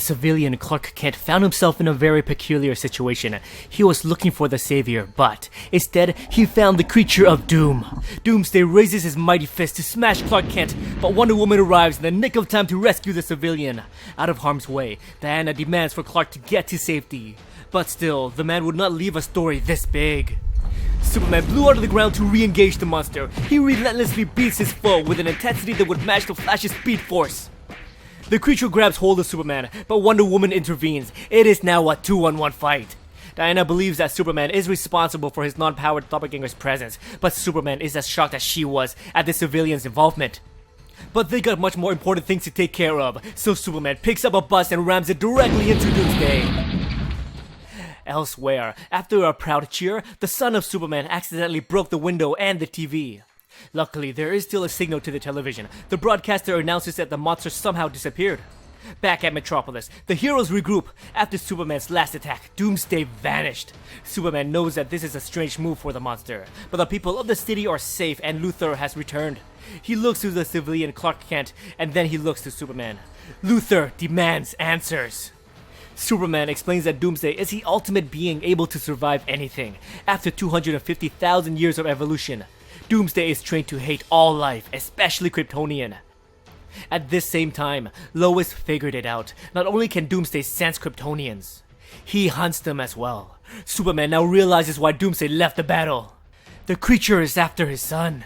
civilian Clark Kent found himself in a very peculiar situation. He was looking for the savior, but instead he found the creature of doom. Doomsday raises his mighty fist to smash Clark Kent, but Wonder Woman arrives in the nick of time to rescue the civilian. Out of harm's way, Diana demands for Clark to get to safety. But still, the man would not leave a story this big. Superman blew out of the ground to re-engage the monster. He relentlessly beats his foe with an intensity that would match the Flash's speed force. The creature grabs hold of Superman, but Wonder Woman intervenes. It is now a 2-on-1 fight. Diana believes that Superman is responsible for his non-powered doppelganger's presence, but Superman is as shocked as she was at the civilian's involvement. But they got much more important things to take care of, so Superman picks up a bus and rams it directly into Doomsday. Elsewhere, after a proud cheer, the son of Superman accidentally broke the window and the TV. Luckily, there is still a signal to the television. The broadcaster announces that the monster somehow disappeared. Back at Metropolis, the heroes regroup. After Superman's last attack, Doomsday vanished. Superman knows that this is a strange move for the monster, but the people of the city are safe and Luthor has returned. He looks to the civilian Clark Kent, and then he looks to Superman. Luthor demands answers. Superman explains that Doomsday is the ultimate being able to survive anything. After 250,000 years of evolution, Doomsday is trained to hate all life, especially Kryptonian. At this same time, Lois figured it out. Not only can Doomsday sense Kryptonians, he hunts them as well. Superman now realizes why Doomsday left the battle. The creature is after his son.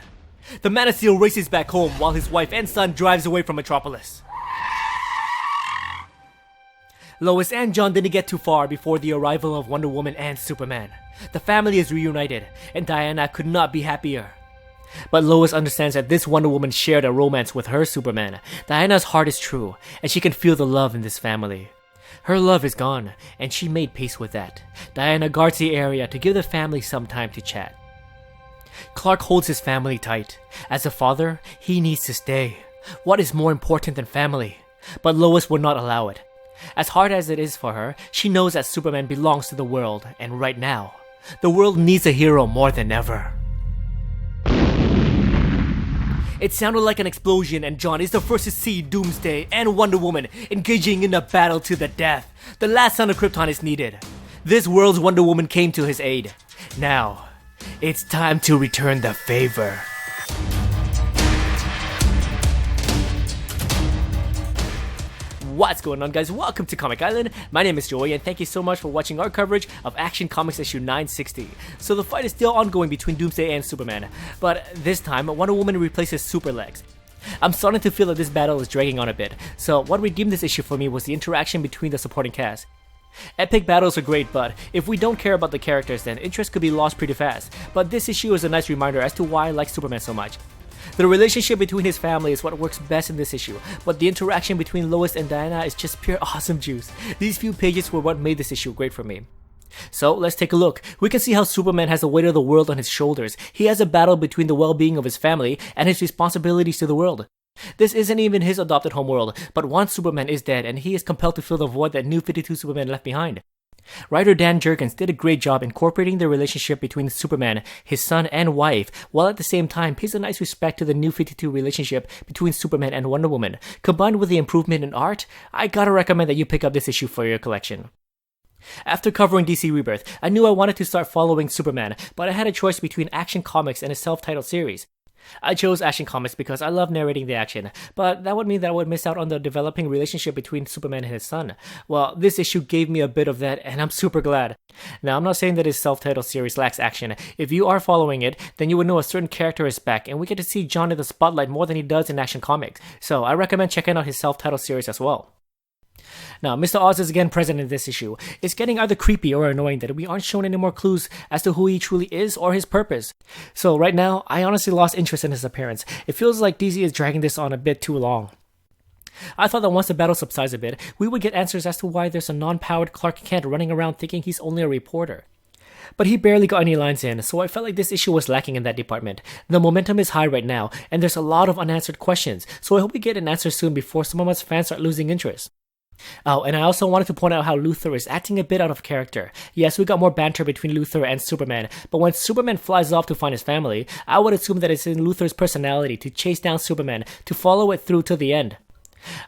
The Man of Steel races back home while his wife and son drives away from Metropolis. Lois and John didn't get too far before the arrival of Wonder Woman and Superman. The family is reunited, and Diana could not be happier. But Lois understands that this Wonder Woman shared a romance with her Superman. Diana's heart is true, and she can feel the love in this family. Her love is gone, and she made peace with that. Diana guards the area to give the family some time to chat. Clark holds his family tight. As a father, he needs to stay. What is more important than family? But Lois would not allow it. As hard as it is for her, she knows that Superman belongs to the world, and right now, the world needs a hero more than ever. It sounded like an explosion, and John is the first to see Doomsday and Wonder Woman engaging in a battle to the death. The last son of Krypton is needed. This world's Wonder Woman came to his aid. Now, it's time to return the favor. What's going on, guys? Welcome to Comic Island. My name is Joey, and thank you so much for watching our coverage of Action Comics issue 960. So the fight is still ongoing between Doomsday and Superman, but this time Wonder Woman replaces Super Legs. I'm starting to feel that this battle is dragging on a bit, so what redeemed this issue for me was the interaction between the supporting cast. Epic battles are great, but if we don't care about the characters, then interest could be lost pretty fast. But this issue is a nice reminder as to why I like Superman so much. The relationship between his family is what works best in this issue, but the interaction between Lois and Diana is just pure awesome juice. These few pages were what made this issue great for me. So let's take a look. We can see how Superman has the weight of the world on his shoulders. He has a battle between the well-being of his family and his responsibilities to the world. This isn't even his adopted homeworld, but once Superman is dead and he is compelled to fill the void that New 52 Superman left behind. Writer Dan Jurgens did a great job incorporating the relationship between Superman, his son, and wife, while at the same time pays a nice respect to the New 52 relationship between Superman and Wonder Woman. Combined with the improvement in art, I gotta recommend that you pick up this issue for your collection. After covering DC Rebirth, I knew I wanted to start following Superman, but I had a choice between Action Comics and a self-titled series. I chose Action Comics because I love narrating the action, but that would mean that I would miss out on the developing relationship between Superman and his son. Well, this issue gave me a bit of that, and I'm super glad. Now, I'm not saying that his self-titled series lacks action. If you are following it, then you would know a certain character is back, and we get to see John in the spotlight more than he does in Action Comics, so I recommend checking out his self-titled series as well. Now, Mr. Oz is again present in this issue. It's getting either creepy or annoying that we aren't shown any more clues as to who he truly is or his purpose. So right now, I honestly lost interest in his appearance. It feels like DC is dragging this on a bit too long. I thought that once the battle subsides a bit, we would get answers as to why there's a non-powered Clark Kent running around thinking he's only a reporter. But he barely got any lines in, so I felt like this issue was lacking in that department. The momentum is high right now, and there's a lot of unanswered questions, so I hope we get an answer soon before some of us fans start losing interest. Oh, and I also wanted to point out how Luthor is acting a bit out of character. Yes, we got more banter between Luthor and Superman, but when Superman flies off to find his family, I would assume that it's in Luthor's personality to chase down Superman, to follow it through to the end.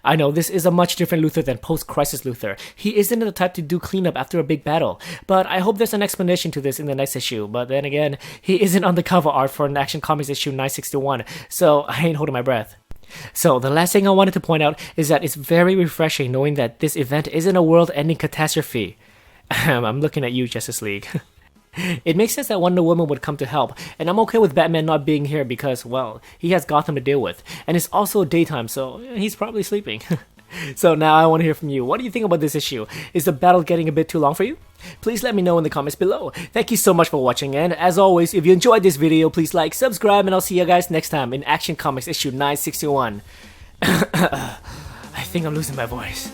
I know this is a much different Luthor than post-crisis Luthor. He isn't the type to do cleanup after a big battle, but I hope there's an explanation to this in the next issue. But then again, he isn't on the cover art for an Action Comics issue 961, so I ain't holding my breath. So the last thing I wanted to point out is that it's very refreshing knowing that this event isn't a world-ending catastrophe. I'm looking at you, Justice League. It makes sense that Wonder Woman would come to help, and I'm okay with Batman not being here because, well, he has Gotham to deal with, and it's also daytime, so he's probably sleeping. So now I want to hear from you. What do you think about this issue? Is the battle getting a bit too long for you? Please let me know in the comments below. Thank you so much for watching, and as always, if you enjoyed this video, please like, subscribe, and I'll see you guys next time in Action Comics issue 961. I think I'm losing my voice.